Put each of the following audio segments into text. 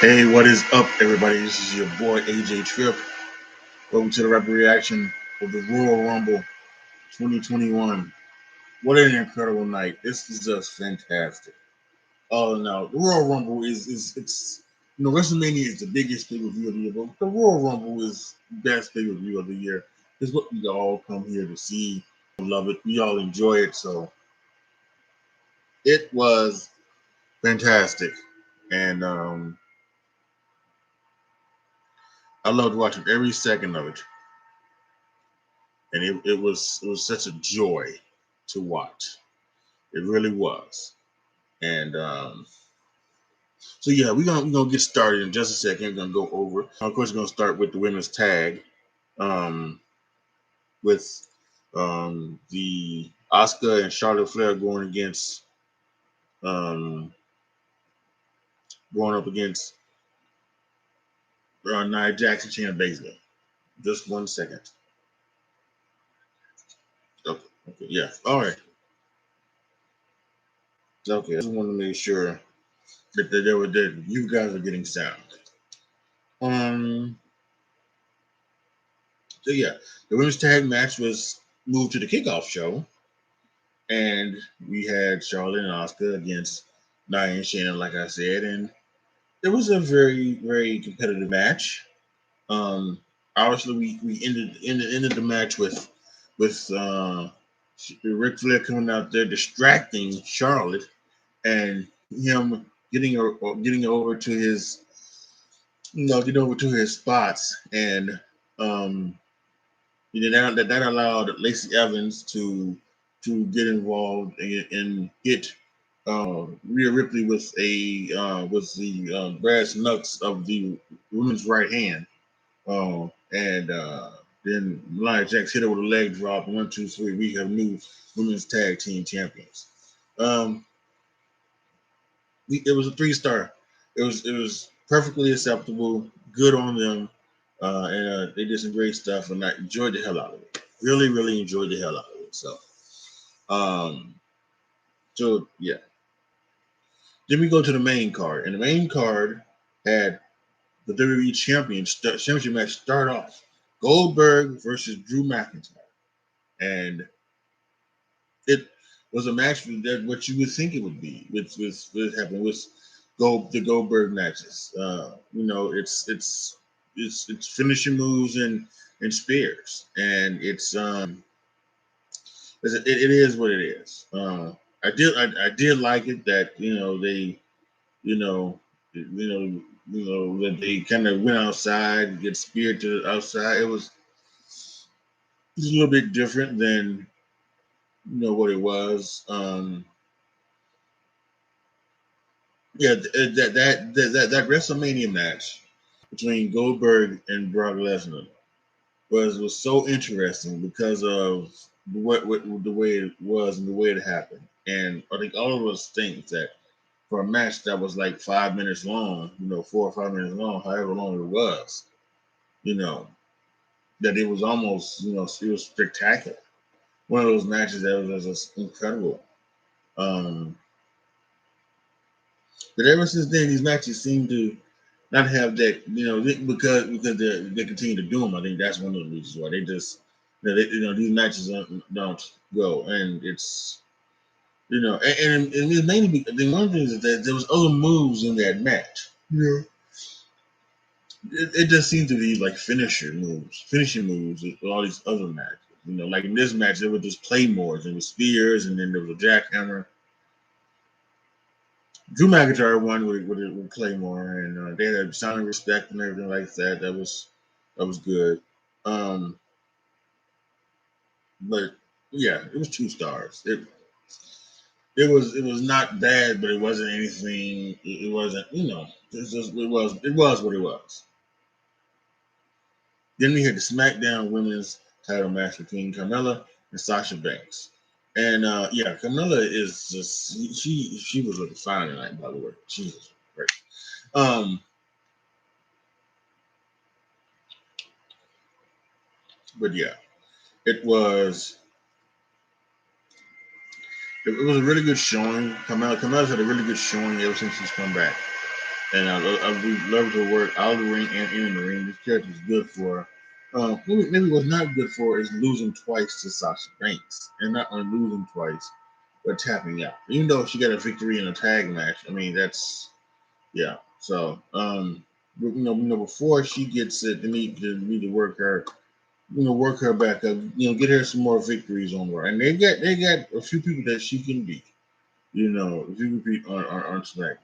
Hey, what is up, everybody? This is your boy AJTRIP. Welcome to the rapid reaction of the Royal Rumble 2021. What an incredible night! This is just fantastic. Oh no, the Royal Rumble is it's WrestleMania is the biggest pay per view of the year, but the Royal Rumble is the best pay per view of the year. It's what we all come here to see. Love it. We all enjoy it. So it was fantastic, and I loved watching every second of it. And it was such a joy to watch. It really was. And so yeah, we're gonna get started in just a second. We're gonna go over. Of course, we're gonna start with the women's tag, um, with the Asuka and Charlotte Flair um, going up against Nia Jackson, Shayna Baszler. Just 1 second. Okay, okay, yeah. All right. Okay, I just want to make sure that you guys are getting sound. Um, So yeah, the women's tag match was moved to the kickoff show, and we had Charlotte and Asuka against Nia and Shayna, like I said, and it was a very very competitive match. Um, Obviously, we ended the match with Ric Flair coming out there distracting Charlotte and him getting over to his getting over to his spots and um that allowed Lacey Evans to get involved and hit Rhea Ripley with the brass knucks of the women's right hand, and then Nia Jax hit her with a leg drop. 1, 2, 3. We have new women's tag team champions. Um, it was a 3 star. It was perfectly acceptable. Good on them, and they did some great stuff, and I enjoyed the hell out of it. Really, really enjoyed the hell out of it. Um, so yeah. Then we go to the main card, and the main card had the WWE Championship match start off. Goldberg versus Drew McIntyre, and it was a match that what you would think it would be with happened with the Goldberg matches. It's finishing moves and spears, and it is what it is. I did like it that they you know that they kind of went outside and get speared to the outside. It was a little bit different than what it was. Yeah, that WrestleMania match between Goldberg and Brock Lesnar was so interesting because of what the way it was and the way it happened. And I think all of us think that for a match that was like 5 minutes long, 4 or 5 minutes long, however long it was, you know, that it was almost, it was spectacular. One of those matches that was just incredible. Um, but ever since then, these matches seem to not have that, because they continue to do them. I think that's one of the reasons why they just, these matches don't go, and it's, and it's mainly the one thing is that there was other moves in that match. Yeah, it just seemed to be like finishing moves with all these other matches. Like in this match, there were just claymores, there was spears, and then there was a jackhammer. Drew McIntyre won with Claymore, and they had a sign of respect and everything like that. That was good. Um, but yeah, it was 2 stars. It was not bad, but it wasn't anything. It wasn't it was what it was. Then we had the SmackDown Women's Title match between Carmella and Sasha Banks. And yeah, Carmella is just she was looking fine tonight, by the way. Jesus, great. Um, but yeah, it was it was a really good showing. Carmella's had a really good showing ever since she's come back. and I would love to work out of the ring and in the ring. This character is good for. Maybe what's not good for is losing twice to Sasha Banks, and not only losing twice, but tapping out. Even though she got a victory in a tag match, I mean that's yeah. So before she gets it, they need to work her, work her back up, get her some more victories on her, and they got a few people that she can beat. If you can beat on SmackDown,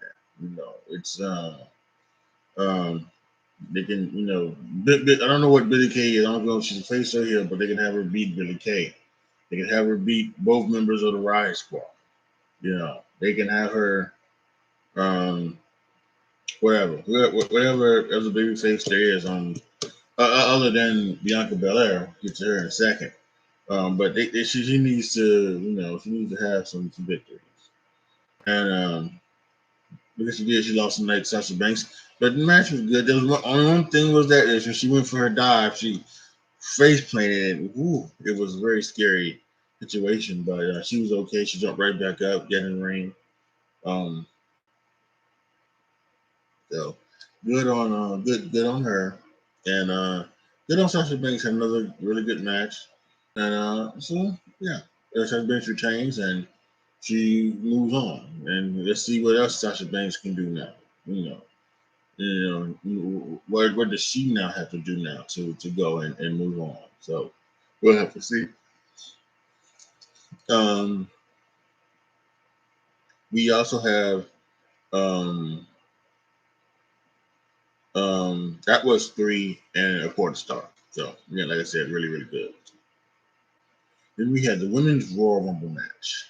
it's um they can, I don't know what Billy Kay is. I don't know if she's a face or heel, but they can have her beat Billy Kay. They can have her beat both members of the Riot Squad. They can have her, whatever other baby face there is on, other than Bianca Belair. Get to her in a second. But she needs to, she needs to have some victories. And because she did, she lost tonight to Sasha Banks. But the match was good. There was only one thing was that is when she went for her dive, she face planted, and it was a very scary situation. But she was okay. She jumped right back up, get in the ring. Um, so good on her, and good on Sasha Banks. Had another really good match, and so yeah, Sasha Banks retains, and she moves on, and let's see what else Sasha Banks can do now. You know, what does she now have to do now to go and move on? So we'll have to see. Um, we also have um, that was 3 1/4 star. So yeah, like I said, really really good. Then we had the women's Royal Rumble match,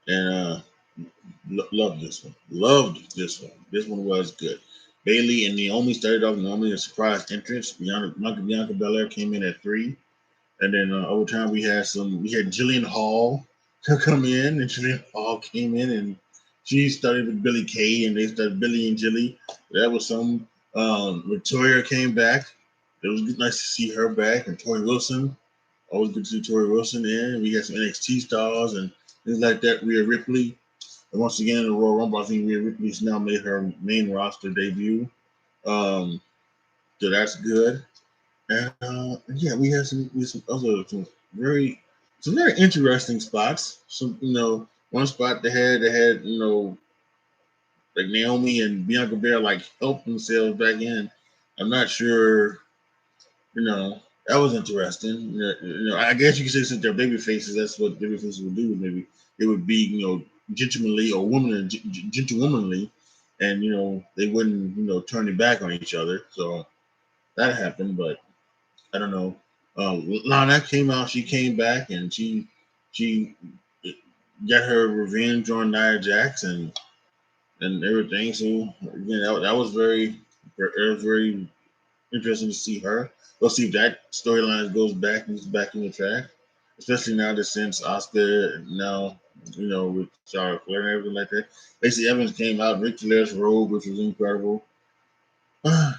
and loved this one. Loved this one. This one was good. Bailey and Naomi started off normally a surprise entrance. Bianca Belair came in at 3. And then over time we had Jillian Hall to come in, and Jillian Hall came in, and she started with Billy Kay, and they started Billy and Jilly. That was some. Victoria came back. It was nice to see her back, and Tori Wilson. Always good to see Tori Wilson in. We had some NXT stars and things like that. Rhea Ripley. And once again in the Royal Rumble, I think Rhea Ripley's now made her main roster debut. Um, so that's good. And yeah, we had some other some very interesting spots. Some one spot they had like Naomi and Bianca Belair like help themselves back in. I'm not sure. That was interesting. I guess you could say since they're baby faces, that's what baby faces would do. Maybe it would be gentlemanly or gentlewomanly, and they wouldn't turn it back on each other. So that happened, but I don't know. Lana came out. She came back, and she got her revenge on Nia Jax and everything. So again, that was very interesting to see her. We'll see if that storyline moves back in the track, especially now that since Oscar now with Charlotte Flair and everything like that. Lacey Evans came out, Ric Flair's robe, which was incredible.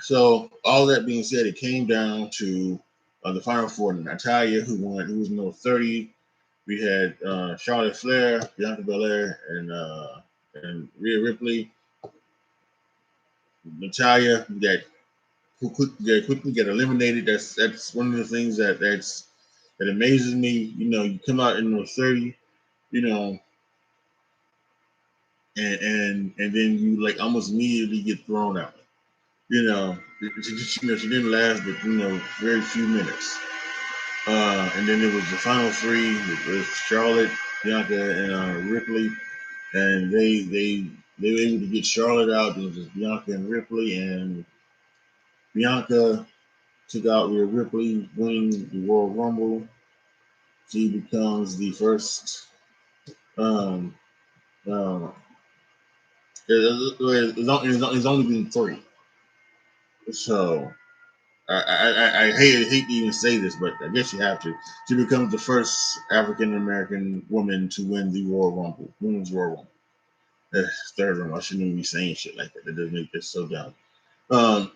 So all that being said, it came down to the final four. Natalia, who won, who was no 30. We had Charlotte Flair, Bianca Belair, and Rhea Ripley. Natalia quickly get eliminated. That's one of the things that amazes me. You come out in the 30, you know, and then you like almost immediately get thrown out. She didn't last but very few minutes. And then it was the final three. It was Charlotte, Bianca, and Ripley, and they were able to get Charlotte out. It was just Bianca and Ripley, and Bianca took out Rhea Ripley, winning the Royal Rumble. She becomes the first. Um, uh, it's only been 3, so I hate to even say this, but I guess you have to. She becomes the first African American woman to win the Royal Rumble, women's Royal Rumble. Third Rumble. I shouldn't even be saying shit like that. That doesn't make this so dumb.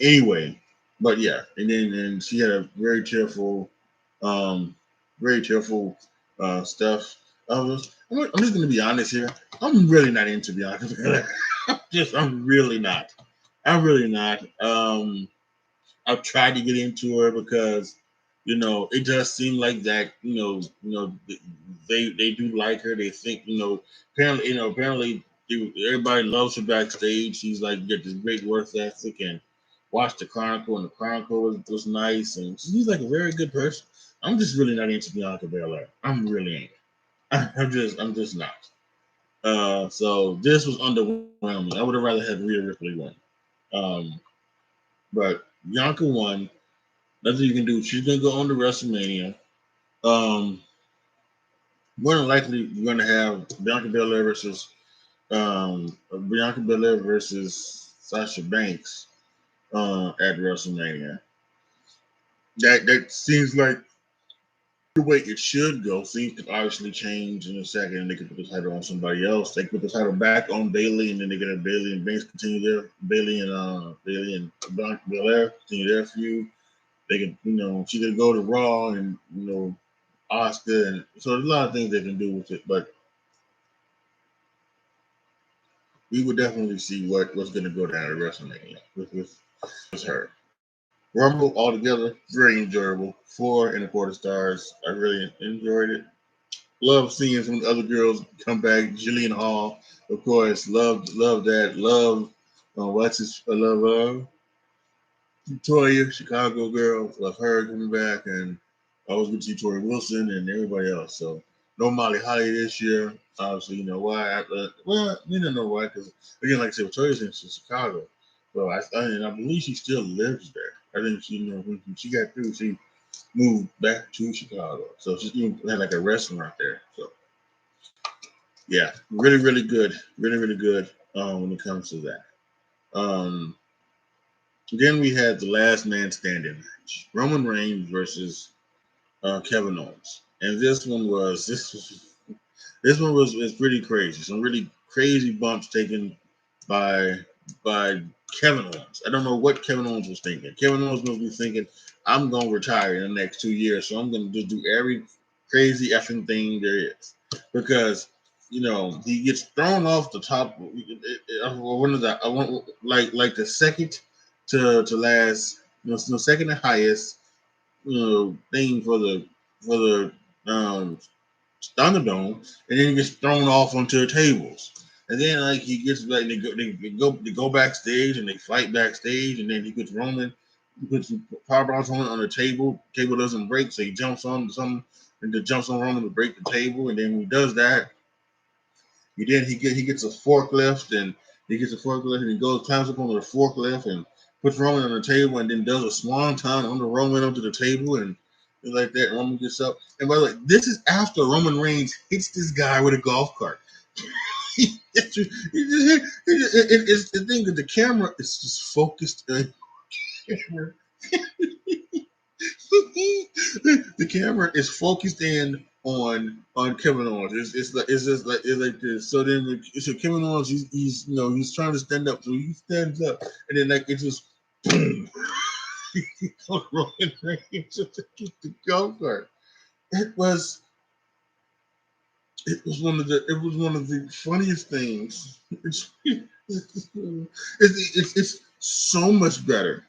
Anyway, but yeah, and she had a um, very tearful stuff. I'm just gonna be honest here. I'm really not into Bianca Belair. I'm really not. I'm really not. I've tried to get into her because, it does seem like that. They do like her. They think, apparently everybody loves her backstage. She's like got this great work ethic and watched the Chronicle, and the Chronicle was nice, and she's like a very good person. I'm just really not into Bianca Belair. I'm really ain't. I'm just not. So this was underwhelming. I would have rather had Rhea Ripley win. Um, but Bianca won. Nothing you can do. She's gonna go on to WrestleMania. Um, More than likely, you're gonna have Bianca Belair versus Sasha Banks at WrestleMania. That seems like the way it should go. Things could obviously change in a second, and they could put the title on somebody else. They could put the title back on Bayley, and then they get a Bayley and Banks continue their Bayley and Bianca Belair continue their feud. They could, she could go to Raw and Oscar, and so there's a lot of things they can do with it. But we would definitely see what's going to go down at WrestleMania with her. Rumble altogether very enjoyable. 4.25 stars. I really enjoyed it. Love seeing some other girls come back. Jillian Hall, of course. Love that. Love. I love Victoria, Chicago girl. Love her coming back, and I was good to see Tori Wilson and everybody else. So no Molly Holly this year. Obviously, you know why? Well, you don't know why, because again, like I said, Victoria's in Chicago, so I believe she still lives there. I think when she got through, she moved back to Chicago, so she's even had like a restaurant there. So yeah, really good, really good. When it comes to that. Um, Then we had the last man standing match: Roman Reigns versus Kevin Owens, and this one was pretty crazy. Some really crazy bumps taken by by Kevin Owens. I don't know what Kevin Owens was thinking. Kevin Owens must be thinking, "I'm gonna retire in the next 2 years, so I'm gonna just do every crazy effing thing there is," because he gets thrown off the top. One of the I want like the second to last, second to highest, thing for the Thunderdome, and then he gets thrown off onto the tables. And then like he gets like they go backstage and they fight backstage, and then he puts power bombs on the table. Table doesn't break, so he jumps on something and then jumps on Roman to break the table. And then when he does that, he gets a forklift, and he goes climbs up on the forklift and puts Roman on the table, and then does a swanton on the Roman onto the table, and like that. Roman gets up, and by the way, this is after Roman Reigns hits this guy with a golf cart. It's the thing that the camera is just focused. The camera is focused in on Kevin Owens. It's like this. So Kevin Owens, he's trying to stand up, so he stands up, and then like it's just boom. Roman Reigns just kick the golf cart. It was it was one of the funniest things. It's so much better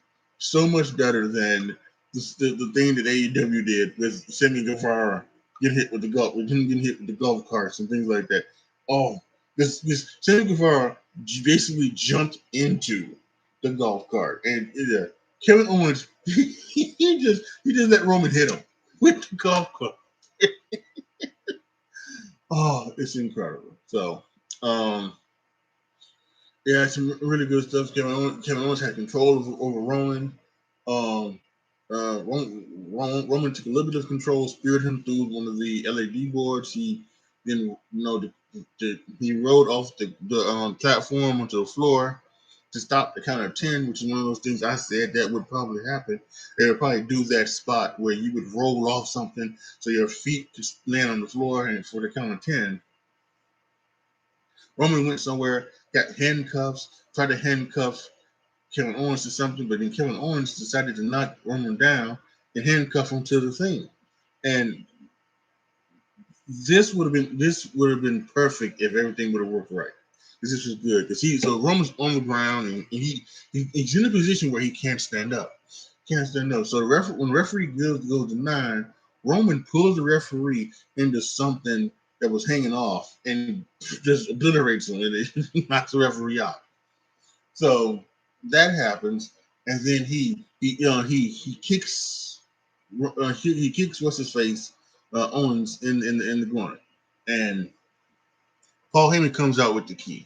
than the thing that AEW did with Sammy Guevara getting hit with the golf carts and things like that. Oh, this Sammy Guevara basically jumped into the golf cart, and Kevin Owens he just let Roman hit him with the golf cart. Oh, it's incredible. So, um, yeah, some really good stuff. Kevin Owens had control over Roman. Um, Roman took a little bit of control, speared him through one of the LED boards. He then, he rode off the platform onto the floor to stop the count of 10, which is one of those things I said that would probably happen. They would probably do that spot where you would roll off something so your feet could land on the floor, and for the count of 10. Roman went somewhere, got handcuffs, tried to handcuff Kevin Owens to something, but then Kevin Owens decided to knock Roman down and handcuff him to the thing. And this would have been perfect if everything would have worked right. This was good because Roman's on the ground and he's in a position where he can't stand up. Can't stand up. So when the referee goes to 9, Roman pulls the referee into something that was hanging off and just obliterates him and it knocks the referee out. So that happens, and then he kicks he kicks what's his face Owens in the groin, and Paul Heyman comes out with the key,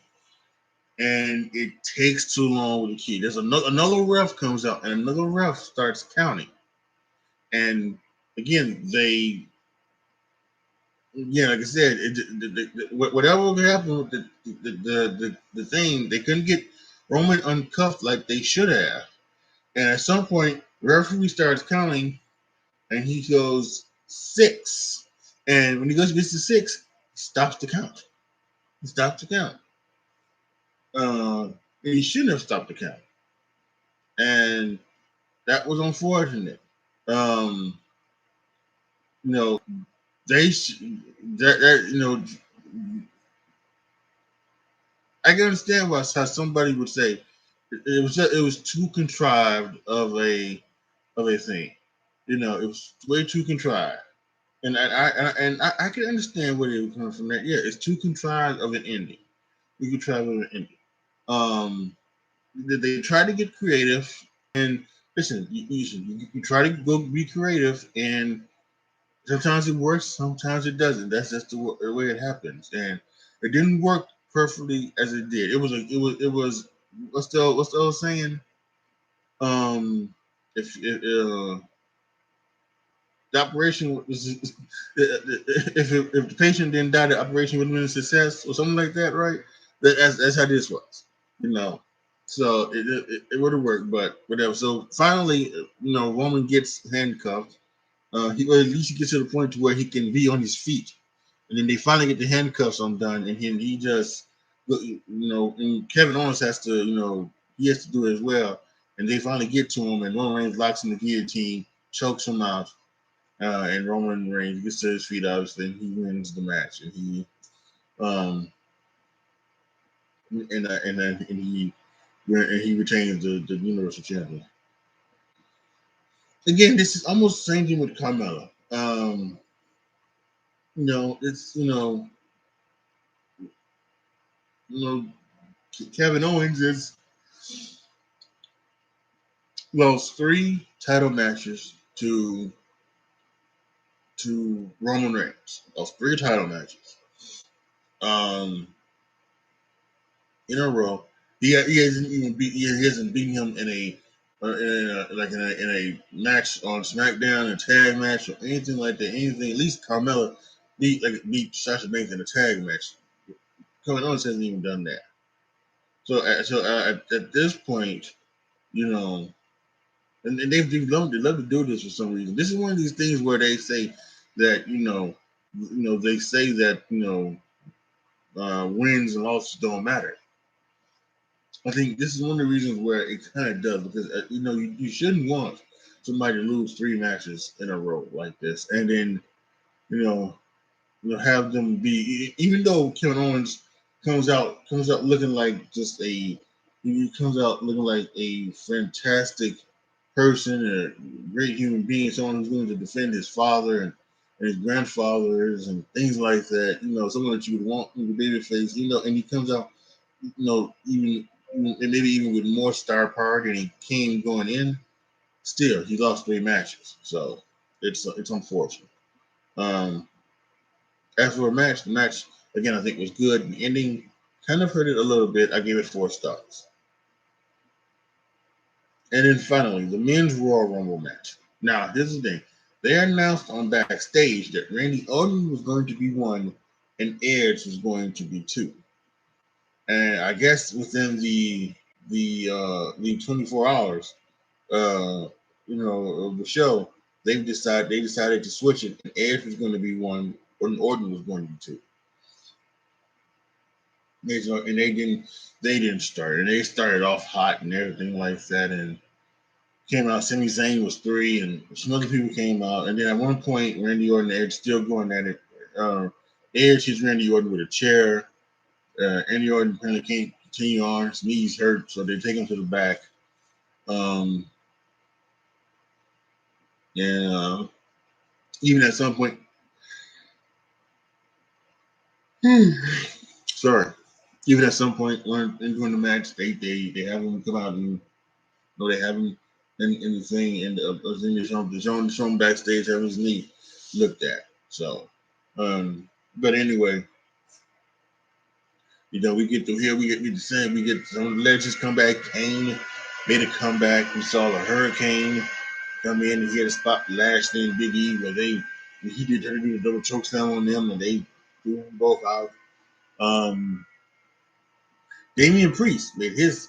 and it takes too long with the key. There's another ref comes out, and another ref starts counting, and again like I said, whatever happened with the thing, they couldn't get Roman uncuffed like they should have. And at some point, the referee starts counting, and he goes 6. And when he gets to 6, he stops the count. He stops the count. And he shouldn't have stopped the count. And that was unfortunate. Um, you know, I can understand how somebody would say it was too contrived of a thing. It was way too contrived. And I can understand where they were coming from. That it's too contrived of an ending. We could try with an ending. They try to get creative, and listen, you try to go be creative, and sometimes it works, sometimes it doesn't. That's just the way it happens, and it didn't work perfectly as it did. It was what's the old saying? If the operation was if the patient didn't die, the operation would have been a success or something like that, right? That's how this was, you know. So it would have worked, but whatever. So finally, Roman gets handcuffed. Or at least he gets to the point to where he can be on his feet, and then they finally get the handcuffs undone, and he just, and Kevin Owens has to, he has to do it as well, and they finally get to him, and Roman Reigns locks in the guillotine, chokes him out, and Roman Reigns gets to his feet, obviously, and he wins the match, and he retains the Universal Champion. Again, this is almost the same thing with Carmella. It's you know Kevin Owens is lost 3 title matches to Roman Reigns. Lost 3 title matches. Um, in a row. He hasn't beaten him in a match on SmackDown, a tag match or anything like that. Anything, at least Carmella beat Sasha Banks in a tag match. Kevin Owens hasn't even done that. So at this point, you know, and they love to do this for some reason. This is one of these things where they say that they say that wins and losses don't matter. I think this is one of the reasons where it kind of does, because you shouldn't want somebody to lose 3 matches in a row like this, and then you know have them be, even though Kevin Owens comes out looking like he comes out looking like a fantastic person, a great human being, someone who's going to defend his father and his grandfathers and things like that. Someone that you would want in the babyface. And he comes out, even and maybe even with more star power than he came going in. Still, he lost 3 matches, so it's unfortunate. As for the match again I think was good. The ending kind of hurt it a little bit. I gave it 4 stars. And then finally, the men's Royal Rumble match. Now, here's the thing. They announced on backstage that Randy Orton was going to be 1 and Edge was going to be 2. And I guess within the 24 hours, of the show, they decided to switch it, and Edge was going to be 1, and Orton was going to be 2. And they didn't start, and they started off hot and everything like that, and came out. Sami Zayn was 3, and some other people came out, and then at one point, Randy Orton and Edge still going at it. Edge hits Randy Orton with a chair, Andy Orton apparently can't continue on. His knees hurt, so they take him to the back. Um, and even at some point, sorry, even at some point during the match, they have him come out and they have him in the thing and show him backstage having his knee looked at. So, but anyway, we get to here. We get the same. We get some legends come back. Kane made a comeback. We saw the Hurricane come in and he had a spot Lashley and Big E where he did the double choke slam on them and they threw them both out. Damian Priest made his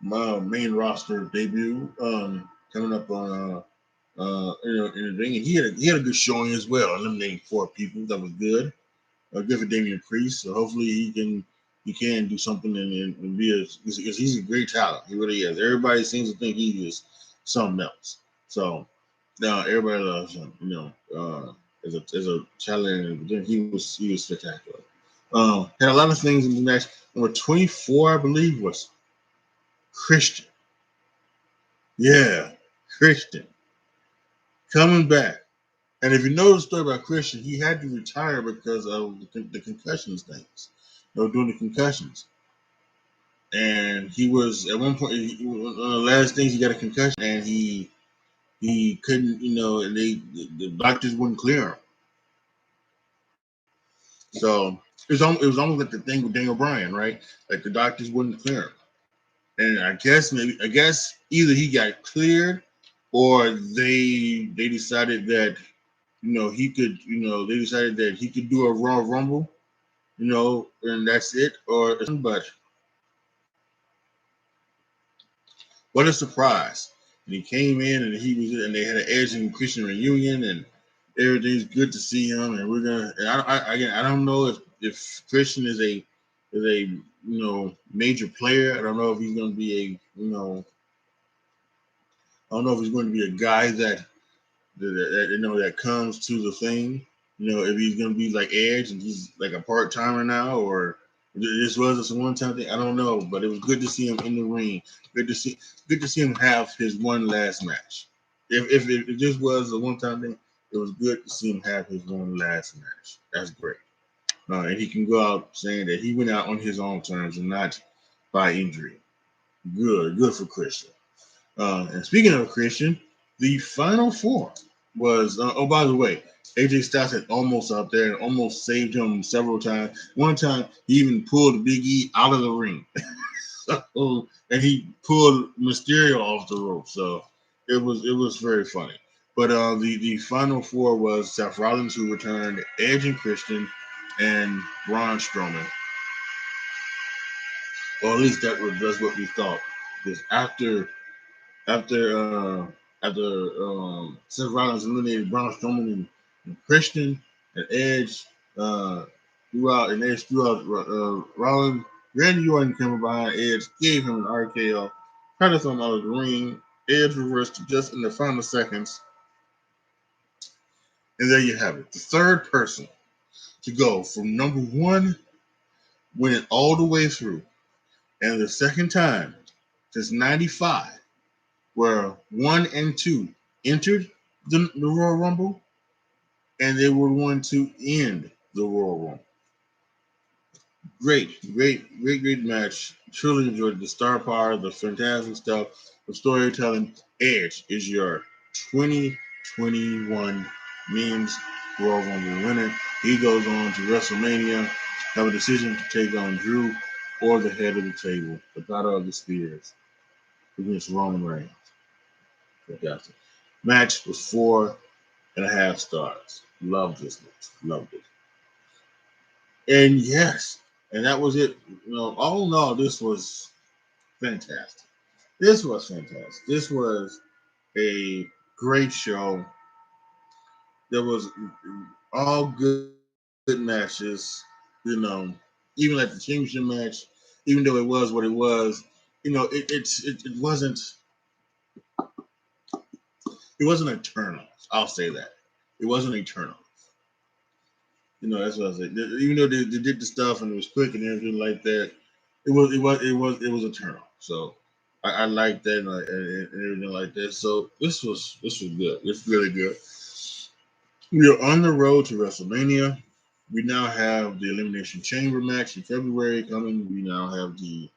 main roster debut coming up on in the ring, and he had a good showing as well, eliminating 4 people. That was good. Good for Damian Priest. So hopefully he can do something and be because he's a great talent. He really is. Everybody seems to think he is something else. So now everybody loves him. As a talent, and he was spectacular. Had a lot of things in the match. Number 24, I believe, was Christian. Yeah, Christian coming back. And if you know the story about Christian, he had to retire because of the concussions things. Doing the concussions. And he was at one point one of the last things he got a concussion, and he couldn't, and the doctors wouldn't clear him. So it was almost like the thing with Daniel Bryan, right? Like the doctors wouldn't clear him. And I guess either he got cleared or they decided that he could they decided that he could do a Royal Rumble, and that's it. But what a surprise! And he came in and and they had an Edge and Christian reunion and everything's good to see him. And we're gonna. And I don't know if Christian is a major player. I don't know if he's going to be I don't know if he's going to be a guy that comes to the thing. If he's going to be like Edge and he's like a part timer now, or this was just a one time thing. I don't know, but it was good to see him in the ring. Good to see him have his one last match. If this was a one time thing, it was good to see him have his one last match. That's great. And he can go out saying that he went out on his own terms and not by injury. Good for Christian. And speaking of Christian, the final 4 was, oh, by the way, AJ Styles had almost out there and almost saved him several times. One time, he even pulled Big E out of the ring. And he pulled Mysterio off the rope. So it was very funny. But the final 4 was Seth Rollins, who returned, Edge and Christian, and Braun Strowman. Or at least that's what we thought. Because after Seth Rollins eliminated Braun Strowman and Christian and Edge threw out Rollins. Randy Orton came behind Edge, gave him an RKO, tried to throw him out of the ring. Edge reversed just in the final seconds. And there you have it. The third person to go from number 1, winning all the way through, and the second time since '95, where 1 and 2 entered the Royal Rumble, and they were going to end the Royal Rumble. Great match. Truly enjoyed the star power, the fantastic stuff, the storytelling. Edge is your 2021 Men's Royal Rumble winner. He goes on to WrestleMania, have a decision to take on Drew or the head of the table, the Battle of the Spears, against Roman Reigns. Fantastic. Match was 4.5 stars. Loved this match. Loved it. And yes, and that was it. All in all, this was fantastic. This was fantastic. This was a great show. There was all good matches. Even like the championship match, even though it was what it was, it wasn't eternal. I'll say that. It wasn't eternal. That's what I said. Even though they did the stuff and it was quick and everything like that, it was a turn on. So I like that and everything like that. So this was good. It's really good. We are on the road to WrestleMania. We now have the Elimination Chamber match in February coming. We now have the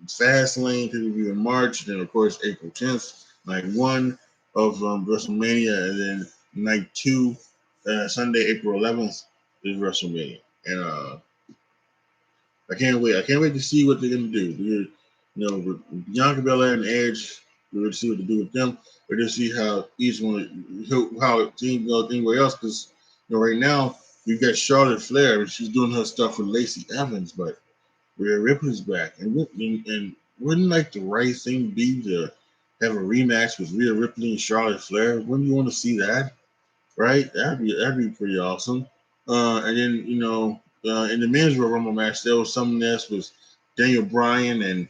Fast Lane pay-per-view in March. Then of course April 10th, night one of WrestleMania, and then night two, Sunday April 11th is WrestleMania. And I can't wait. I can't wait to see what they're gonna do. With Bianca Belair and Edge, we're gonna see what to do with them. We're gonna see how each one, how team goes anywhere else. Because right now you've got Charlotte Flair, and she's doing her stuff with Lacey Evans, but Rhea Ripley's back, and wouldn't like the right thing be to have a rematch with Rhea Ripley and Charlotte Flair? Wouldn't you want to see that? Right? That'd be pretty awesome. And then in the men's Royal Rumble match, there was something else was Daniel Bryan and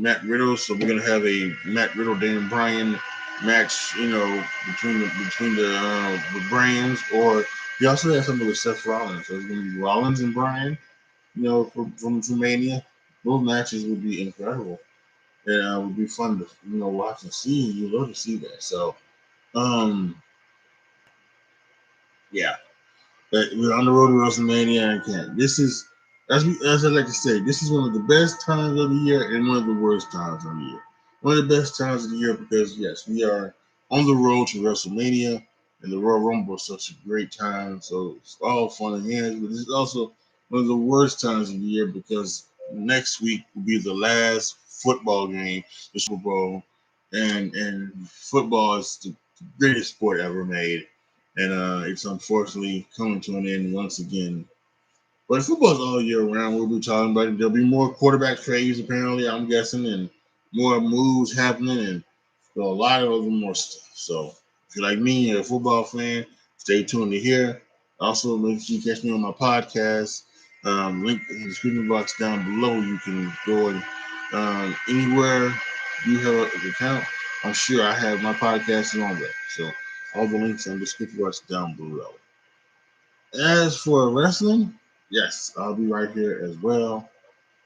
Matt Riddle. So we're gonna have a Matt Riddle Daniel Bryan match. Between the brands, or he also had something with Seth Rollins. So it's gonna be Rollins and Bryan. From Mania. Those matches would be incredible. And would be fun to watch and see. You love to see that. So um yeah. But we're on the road to WrestleMania and can. This is, as I like to say, this is one of the best times of the year and one of the worst times of the year. One of the best times of the year because yes, we are on the road to WrestleMania, and the Royal Rumble is such a great time. So it's all fun and games, but this is also one of the worst times of the year because next week will be the last football game, the Super Bowl, and football is the greatest sport ever made, and it's unfortunately coming to an end once again. But football's all year round. We'll be talking about it. There'll be more quarterback trades, apparently, I'm guessing, and more moves happening, and a lot of other more stuff. So if you're like me, you're a football fan, stay tuned to hear. Also, make sure you catch me on my podcast. Link in the description box down below. You can go and anywhere you have an account. I'm sure I have my podcast on there. So all the links in the description box down below. As for wrestling, yes, I'll be right here as well.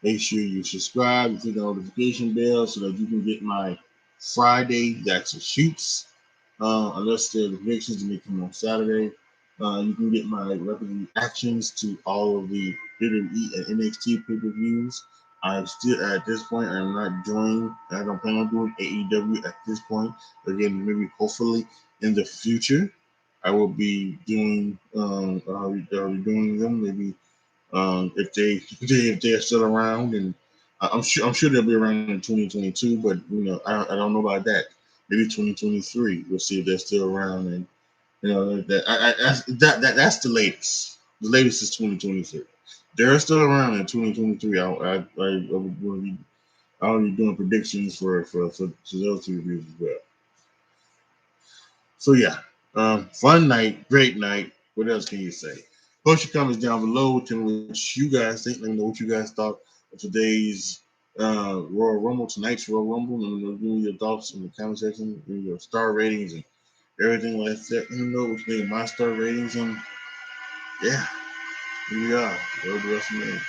Make sure you subscribe and click the notification bell so that you can get my Friday That's a Shoots. Unless there are predictions that may come on Saturday. You can get my reactions to all of the WWE and NXT pay-per-views. I'm still at this point. I'm not joining. I don't plan on doing AEW at this point. Again, maybe hopefully in the future, I will be doing. I'll be doing them maybe if they're still around, and I'm sure they'll be around in 2022. But I don't know about that. Maybe 2023. We'll see if they're still around, and that's the latest. The latest is 2023. They're still around in 2023. I'll be doing predictions for those two reviews as well. So yeah, fun night, great night. What else can you say? Post your comments down below. Tell me what you guys think. Let me know what you guys thought of today's Royal Rumble, tonight's Royal Rumble. Let me know your thoughts in the comment section, your star ratings and everything like that. Let me know what you think of my star ratings, and yeah, here we are. Road to WrestleMania.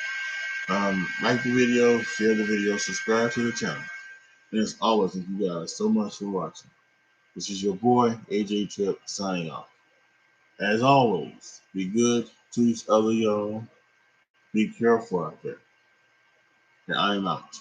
Like the video, share the video, subscribe to the channel. And as always, thank you guys so much for watching. This is your boy AJTRIP signing off. As always, be good to each other, y'all. Be careful out there. And I am out.